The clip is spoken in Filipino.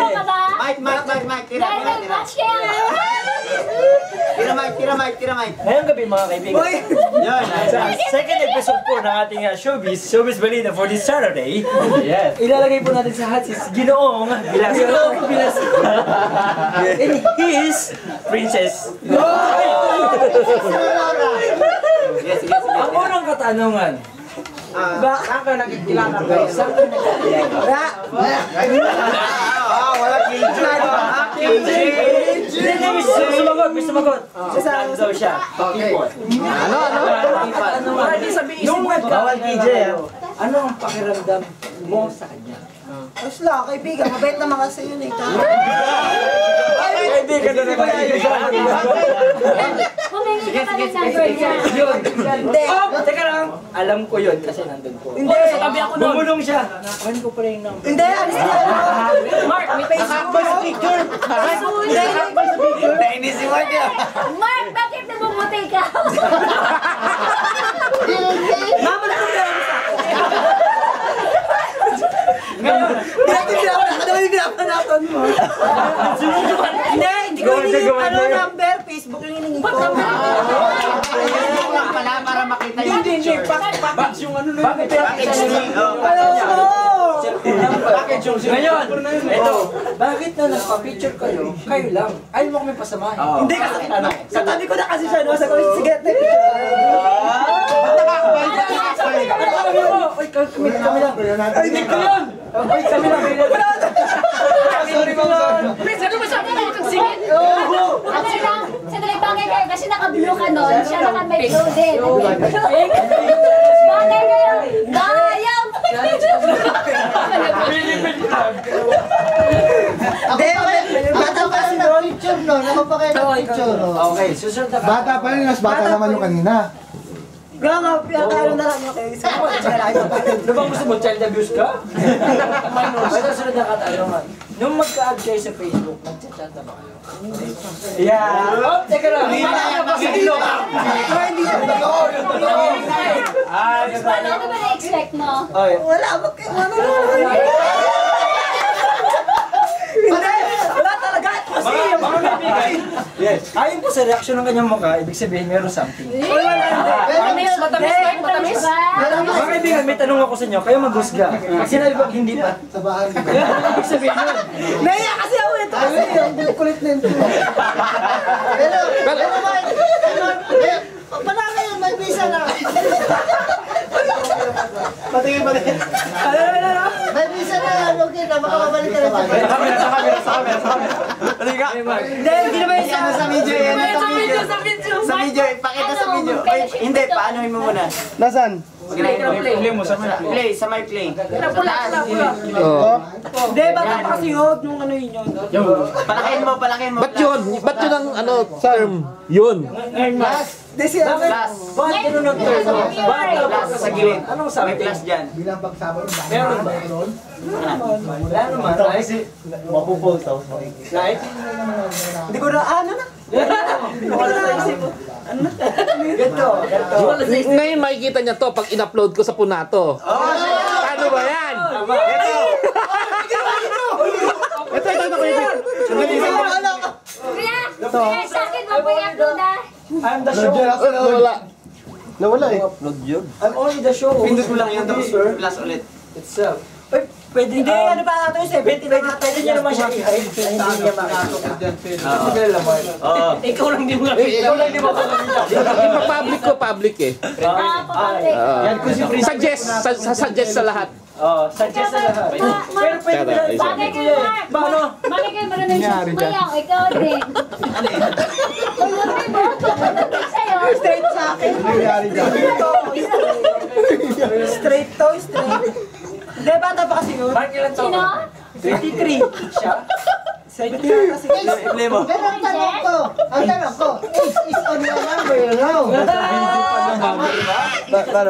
Ano ka ba? Mike, tira. Tira, Mike. Ngayong gabi mga kaibigan. Yan. Sa second episode po ng ating Showbiz Balita for this Saturday. Yes. Ilalagay po natin sa hot seat Ginoong Bilas. And his Princess. Yes. Ang unang katanungan. Saan ka nakikilala kayo? Saan ka nakikilala? Wala KJ. Sumagot. Saan daw siya? Okay. Ano? Nung bawal KJ, ano ang pakiramdam mo sa kanya? Asla, kaibigan, mabait naman kasi yun eh. Kaibigan na naman tayo siya. Humingi ka pa ng number niya. Yun. Hindi. Teka lang. Alam ko yun kasi nandun ko. Hindi. Sa tabi ako nun. Bumulong siya. Kuhan ko pa rin yung number. Hindi, alis na. Mark, may Nakakabay sa picture. Hindi, nakakabay sa picture. Nainis si Mike yan. Mark, bakit namumuti ka? Mama na kung gano'n sa ako. Ngayon, hindi pinapanaton mo. Hindi ko hiningi number, Facebook yung hiningi ko. Para makita yung Hindi, picture. Bakit yung ano na yun? Package yung Ngayon, ito. Bakit na nagpa-picture kayo? Kayo lang. Ayaw mo kami pasamahin. Hindi kasi, katabi ko na kasi siya, no? Sabi ko, sige, take picture tayo. Ba't nakakabay? Uy, kami lang. Ay, hindi ko yun. Uy, kami lang. Sorry, ma'am. Prince, ano masabi mo itong singit? Sandali lang. Sandali, bagay kayo kasi naka-blue ka nun. Siya naka-may blue din. Bagay kayo. Dayang! Hindi, bata pa rin na picture, no? Nakapakay na picture, no? Okay, susunod na Bata pa rin, mas bata naman yung kanina. Gawa, pinakalo na lang yung kayo. Sa ako, Ano bang gusto mo? Child abuse ka? Ito sunod na katanungan. Nung magka-add kayo sa Facebook, nag-chat na ba kayo? Yeah. Oh, teka lang. Hindi na pa sa ilo. Hindi na. Ano ba na-expect mo? Wala, wag kayo. Hindi, wala talaga. Kasi Mga kaibigan. Yes. Ayon po sa reaksyon ng kanyang mukha, ibig sabihin meron something. Matamis, matamis. Mga kaibigan, may tanong ako sa inyo, kayo maghusga. Pag sinabi ko hindi pa, Sa bahay. ibig sabihin yun. naiya kasi ako ito kasi yung kulit na ito. Pero pala ngayon, may visa na. Patingin. May visa na yan, okay na, makakabalik ka na dyan. Sa camera. Hindi naman yung Ano sa video yan? Sa video, ipakita sa video. Ay, hindi, paanohin mo muna. Nasaan? Play mo sa Play, sa my play. Oo. Hindi, baka pa kasi yun, yung ano yun yun. Palakin mo. Ba't yun? Ba't yun ang ano, term? Yun. Hindi siya. Plus. Bakit ganun ang term mo? Bakit Plus sa gilid. Anong May sabi? plus dyan. Bilang pagsabay ng Meron ba? Wala naman. Ay, si... Mapupulse ako. Like? Hindi ko na, ano na? Hindi ko na naisip. Ganito. Ngayon makikita niya to pag in-upload ko sa Punato. Paano ba yan? Ito. Kuya, sa akin mo pa i-upload ah. I'm the show. Wala. Nawala eh. I'm only the show. Pindot mo lang yun, tapos plus ulit. Itself. Uy, pwede Hindi, ano pa ito yung 70 na Pwede niya naman siya i-hide na hindi niya makakita. Hindi lang mo. Oo. Ikaw lang di mo Ipa-public ko, public eh. Papabalik. Yan kung si Prince. Suggest sa lahat. Suggest sa lahat. Pero pwede mo lang. Bagay kayo, Mark. Paano? Bagay kayo marunong siya. Mayaw, ikaw din. Ulupin mo, pagpapagpapag sa'yo. Straight sa akin. Nangyari dyan. Straight to, straight. Hindi, bata pa kasi yun. Mark, ilan taon? Sino? 23 siya. 73 kasi yun. Play mo. Pero ang tanong ko, is on your number, you know? Hindi pa naman. Mater.